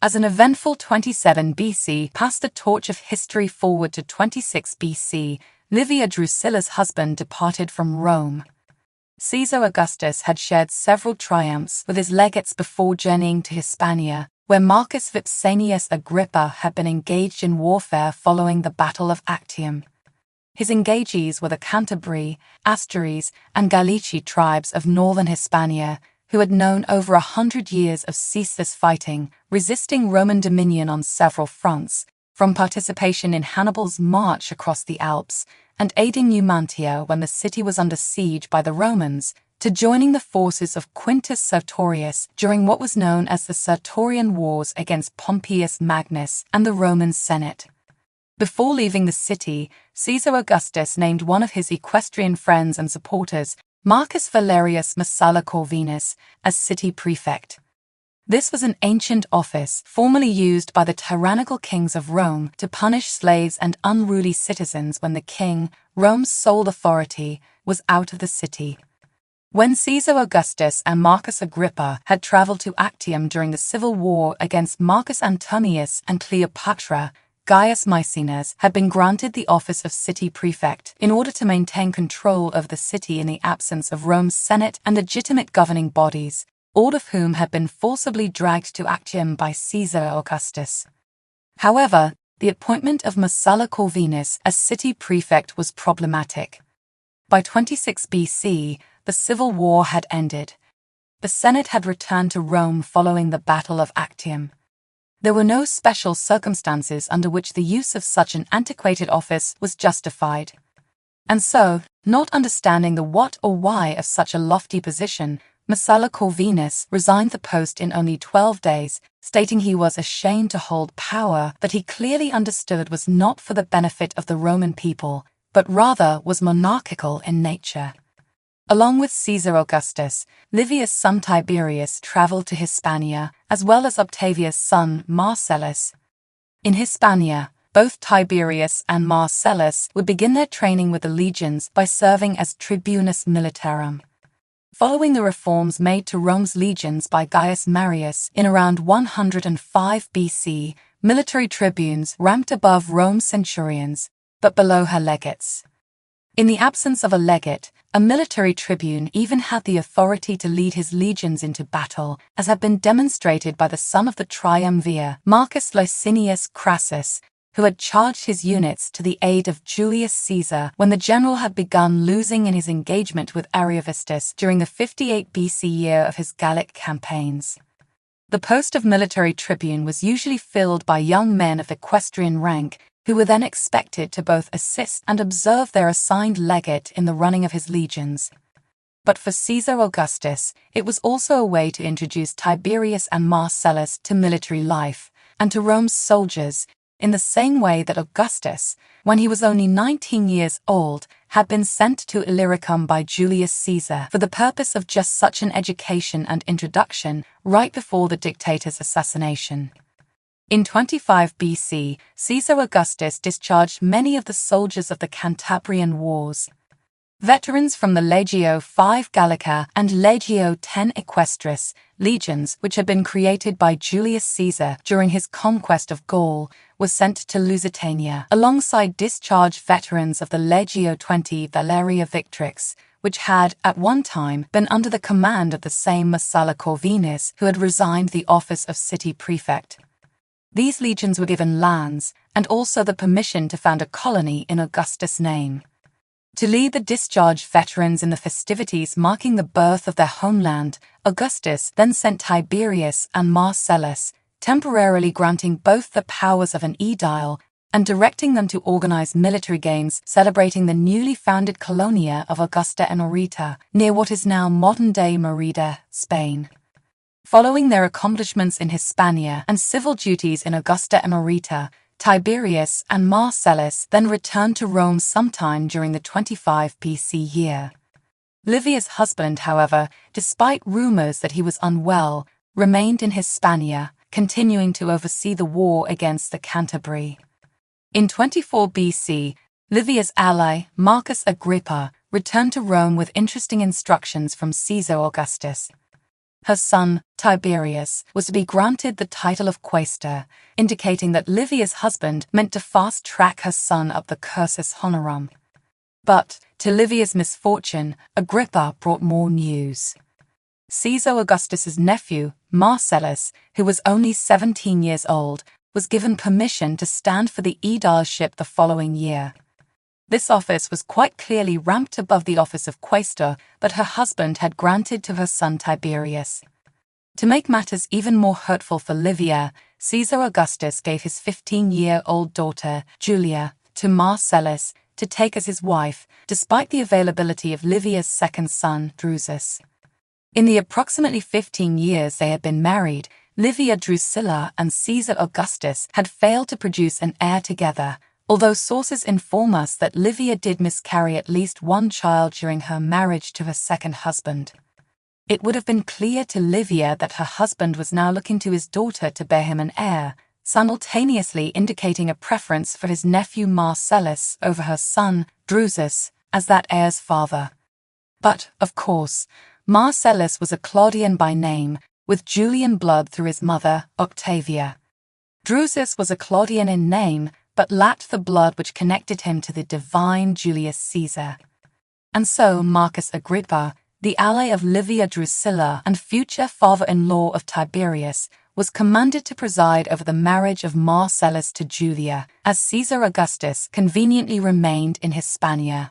As an eventful 27 BC passed the torch of history forward to 26 BC, Livia Drusilla's husband departed from Rome. Caesar Augustus had shared several triumphs with his legates before journeying to Hispania, where Marcus Vipsanius Agrippa had been engaged in warfare following the Battle of Actium. His engagees were the Cantabri, Astures, and Gallici tribes of northern Hispania, who had known over 100 years of ceaseless fighting, resisting Roman dominion on several fronts, from participation in Hannibal's march across the Alps and aiding Numantia when the city was under siege by the Romans, to joining the forces of Quintus Sertorius during what was known as the Sertorian Wars against Pompeius Magnus and the Roman Senate. Before leaving the city, Caesar Augustus named one of his equestrian friends and supporters, Marcus Valerius Messala Corvinus, as city prefect. This was an ancient office formerly used by the tyrannical kings of Rome to punish slaves and unruly citizens when the king, Rome's sole authority, was out of the city. When Caesar Augustus and Marcus Agrippa had traveled to Actium during the civil war against Marcus Antonius and Cleopatra, Gaius Maecenas had been granted the office of city prefect in order to maintain control of the city in the absence of Rome's Senate and legitimate governing bodies, all of whom had been forcibly dragged to Actium by Caesar Augustus. However, the appointment of Messala Corvinus as city prefect was problematic. By 26 BC, the civil war had ended. The Senate had returned to Rome following the Battle of Actium. There were no special circumstances under which the use of such an antiquated office was justified. And so, not understanding the what or why of such a lofty position, Messala Corvinus resigned the post in only 12 days, stating he was ashamed to hold power that he clearly understood was not for the benefit of the Roman people, but rather was monarchical in nature. Along with Caesar Augustus, Livia's son Tiberius traveled to Hispania, as well as Octavia's son Marcellus. In Hispania, both Tiberius and Marcellus would begin their training with the legions by serving as tribunus militarum. Following the reforms made to Rome's legions by Gaius Marius in around 105 BC, military tribunes ranked above Rome's centurions, but below her legates. In the absence of a legate, a military tribune even had the authority to lead his legions into battle, as had been demonstrated by the son of the triumvir, Marcus Licinius Crassus, who had charged his units to the aid of Julius Caesar when the general had begun losing in his engagement with Ariovistus during the 58 BC year of his Gallic campaigns. The post of military tribune was usually filled by young men of equestrian rank, who were then expected to both assist and observe their assigned legate in the running of his legions. But for Caesar Augustus, it was also a way to introduce Tiberius and Marcellus to military life, and to Rome's soldiers, in the same way that Augustus, when he was only 19 years old, had been sent to Illyricum by Julius Caesar for the purpose of just such an education and introduction right before the dictator's assassination. In 25 BC, Caesar Augustus discharged many of the soldiers of the Cantabrian Wars. Veterans from the Legio V Gallica and Legio X Equestris, legions which had been created by Julius Caesar during his conquest of Gaul, were sent to Lusitania, alongside discharged veterans of the Legio XX Valeria Victrix, which had, at one time, been under the command of the same Messala Corvinus who had resigned the office of city prefect. These legions were given lands, and also the permission to found a colony in Augustus' name. To lead the discharged veterans in the festivities marking the birth of their homeland, Augustus then sent Tiberius and Marcellus, temporarily granting both the powers of an aedile and directing them to organize military games celebrating the newly founded colonia of Augusta Enorita, near what is now modern-day Merida, Spain. Following their accomplishments in Hispania and civil duties in Augusta Enorita, Tiberius and Marcellus then returned to Rome sometime during the 25 BC year. Livia's husband, however, despite rumors that he was unwell, remained in Hispania, continuing to oversee the war against the Cantabri. In 24 BC, Livia's ally, Marcus Agrippa, returned to Rome with interesting instructions from Caesar Augustus. Her son, Tiberius, was to be granted the title of quaestor, indicating that Livia's husband meant to fast-track her son up the cursus honorum. But, to Livia's misfortune, Agrippa brought more news. Caesar Augustus's nephew, Marcellus, who was only 17 years old, was given permission to stand for the aedileship the following year. This office was quite clearly ranked above the office of quaestor, but her husband had granted to her son Tiberius. To make matters even more hurtful for Livia, Caesar Augustus gave his 15-year-old daughter, Julia, to Marcellus to take as his wife, despite the availability of Livia's second son, Drusus. In the approximately 15 years they had been married, Livia Drusilla and Caesar Augustus had failed to produce an heir together, although sources inform us that Livia did miscarry at least one child during her marriage to her second husband. It would have been clear to Livia that her husband was now looking to his daughter to bear him an heir, simultaneously indicating a preference for his nephew Marcellus over her son, Drusus, as that heir's father. But, of course, Marcellus was a Claudian by name, with Julian blood through his mother, Octavia. Drusus was a Claudian in name, but lacked the blood which connected him to the divine Julius Caesar. And so Marcus Agrippa, the ally of Livia Drusilla and future father-in-law of Tiberius, was commanded to preside over the marriage of Marcellus to Julia, as Caesar Augustus conveniently remained in Hispania.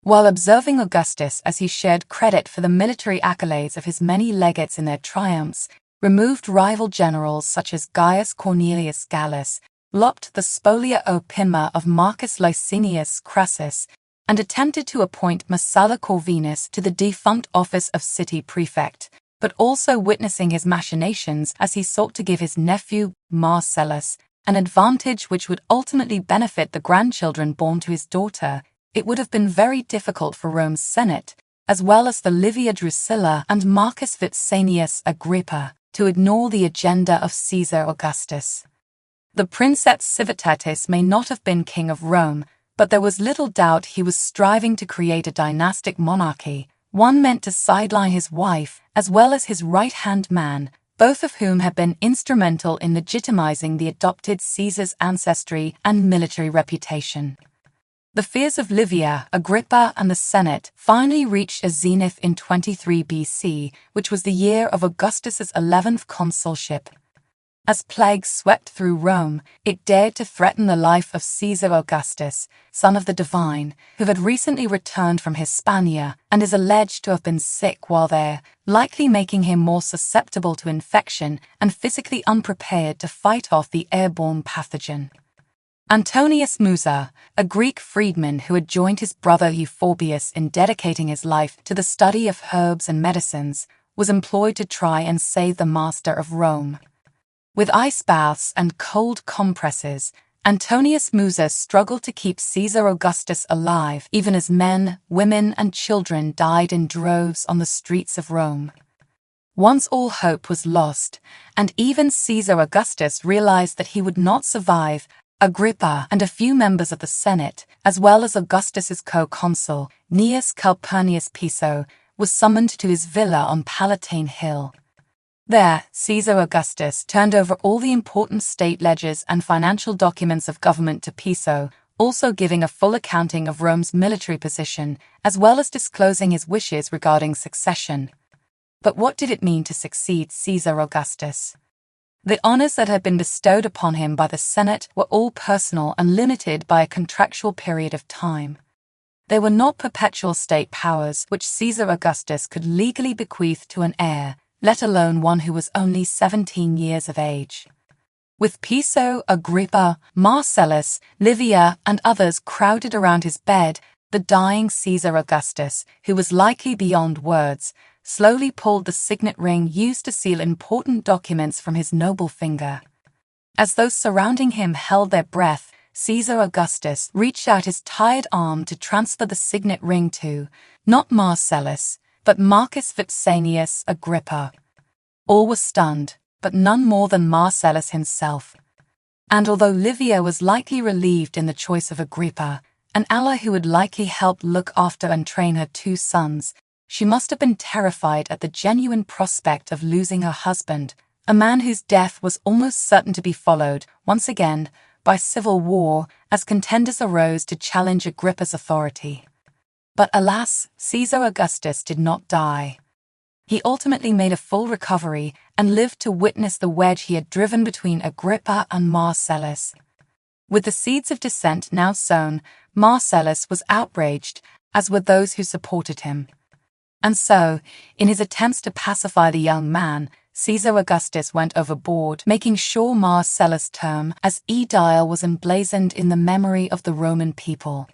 While observing Augustus as he shared credit for the military accolades of his many legates in their triumphs, removed rival generals such as Gaius Cornelius Gallus, lopped the spolia opima of Marcus Licinius Crassus, and attempted to appoint Messala Corvinus to the defunct office of city prefect, but also witnessing his machinations as he sought to give his nephew, Marcellus, an advantage which would ultimately benefit the grandchildren born to his daughter, it would have been very difficult for Rome's Senate, as well as the Livia Drusilla and Marcus Vipsanius Agrippa, to ignore the agenda of Caesar Augustus. The Princeps Civitatis may not have been king of Rome, but there was little doubt he was striving to create a dynastic monarchy, one meant to sideline his wife as well as his right-hand man, both of whom had been instrumental in legitimizing the adopted Caesar's ancestry and military reputation. The fears of Livia, Agrippa, and the Senate finally reached a zenith in 23 BC, which was the year of Augustus's 11th consulship. As plague swept through Rome, it dared to threaten the life of Caesar Augustus, son of the divine, who had recently returned from Hispania and is alleged to have been sick while there, likely making him more susceptible to infection and physically unprepared to fight off the airborne pathogen. Antonius Musa, a Greek freedman who had joined his brother Euphorbius in dedicating his life to the study of herbs and medicines, was employed to try and save the master of Rome. With ice baths and cold compresses, Antonius Musa struggled to keep Caesar Augustus alive, even as men, women, and children died in droves on the streets of Rome. Once all hope was lost, and even Caesar Augustus realized that he would not survive, Agrippa and a few members of the Senate, as well as Augustus's co-consul, Gnaeus Calpurnius Piso, was summoned to his villa on Palatine Hill. There, Caesar Augustus turned over all the important state ledgers and financial documents of government to Piso, also giving a full accounting of Rome's military position, as well as disclosing his wishes regarding succession. But what did it mean to succeed Caesar Augustus? The honors that had been bestowed upon him by the Senate were all personal and limited by a contractual period of time. They were not perpetual state powers which Caesar Augustus could legally bequeath to an heir, let alone one who was only 17 years of age. With Piso, Agrippa, Marcellus, Livia, and others crowded around his bed, the dying Caesar Augustus, who was likely beyond words, slowly pulled the signet ring used to seal important documents from his noble finger. As those surrounding him held their breath, Caesar Augustus reached out his tired arm to transfer the signet ring to, not Marcellus, but Marcus Vipsanius Agrippa. All were stunned, but none more than Marcellus himself. And although Livia was likely relieved in the choice of Agrippa, an ally who would likely help look after and train her two sons, She must have been terrified at the genuine prospect of losing her husband, a man whose death was almost certain to be followed, once again, by civil war, as contenders arose to challenge Agrippa's authority. But alas, Caesar Augustus did not die. He ultimately made a full recovery and lived to witness the wedge he had driven between Agrippa and Marcellus. With the seeds of dissent now sown, Marcellus was outraged, as were those who supported him. And so, in his attempts to pacify the young man, Caesar Augustus went overboard, making sure Marcellus' term as aedile was emblazoned in the memory of the Roman people.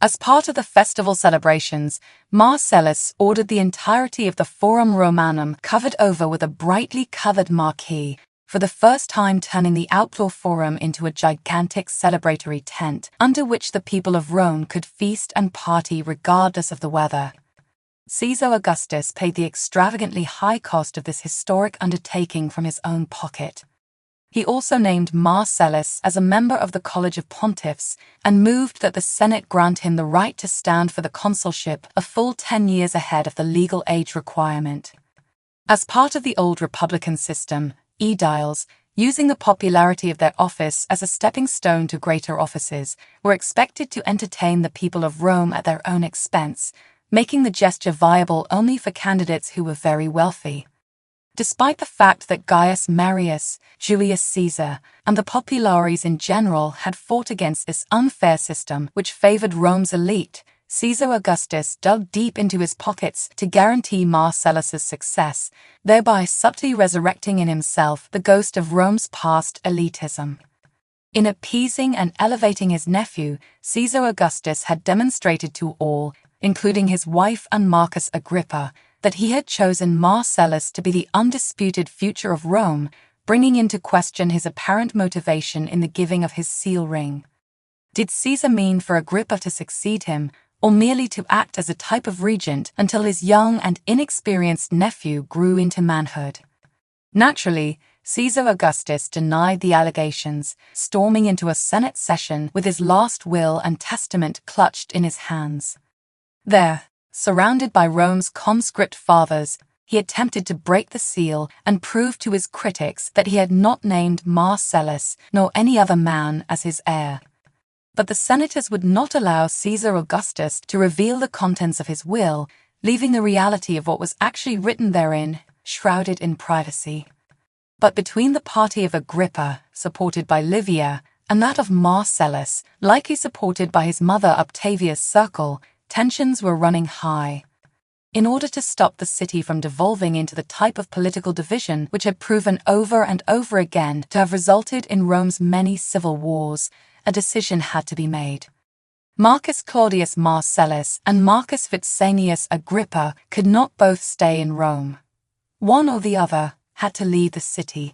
As part of the festival celebrations, Marcellus ordered the entirety of the Forum Romanum covered over with a brightly covered marquee, for the first time turning the outdoor forum into a gigantic celebratory tent under which the people of Rome could feast and party regardless of the weather. Caesar Augustus paid the extravagantly high cost of this historic undertaking from his own pocket. He also named Marcellus as a member of the College of Pontiffs and moved that the Senate grant him the right to stand for the consulship a full 10 years ahead of the legal age requirement. As part of the old republican system, aediles, using the popularity of their office as a stepping stone to greater offices, were expected to entertain the people of Rome at their own expense, making the gesture viable only for candidates who were very wealthy. Despite the fact that Gaius Marius, Julius Caesar, and the populares in general had fought against this unfair system which favored Rome's elite, Caesar Augustus dug deep into his pockets to guarantee Marcellus's success, thereby subtly resurrecting in himself the ghost of Rome's past elitism. In appeasing and elevating his nephew, Caesar Augustus had demonstrated to all, including his wife and Marcus Agrippa, that he had chosen Marcellus to be the undisputed future of Rome, bringing into question his apparent motivation in the giving of his seal ring. Did Caesar mean for Agrippa to succeed him, or merely to act as a type of regent until his young and inexperienced nephew grew into manhood? Naturally, Caesar Augustus denied the allegations, storming into a Senate session with his last will and testament clutched in his hands. There, surrounded by Rome's conscript fathers, he attempted to break the seal and prove to his critics that he had not named Marcellus nor any other man as his heir. But the senators would not allow Caesar Augustus to reveal the contents of his will, leaving the reality of what was actually written therein shrouded in privacy. But between the party of Agrippa, supported by Livia, and that of Marcellus, likely supported by his mother Octavia's circle, tensions were running high. In order to stop the city from devolving into the type of political division which had proven over and over again to have resulted in Rome's many civil wars, a decision had to be made. Marcus Claudius Marcellus and Marcus Vipsanius Agrippa could not both stay in Rome. One or the other had to leave the city.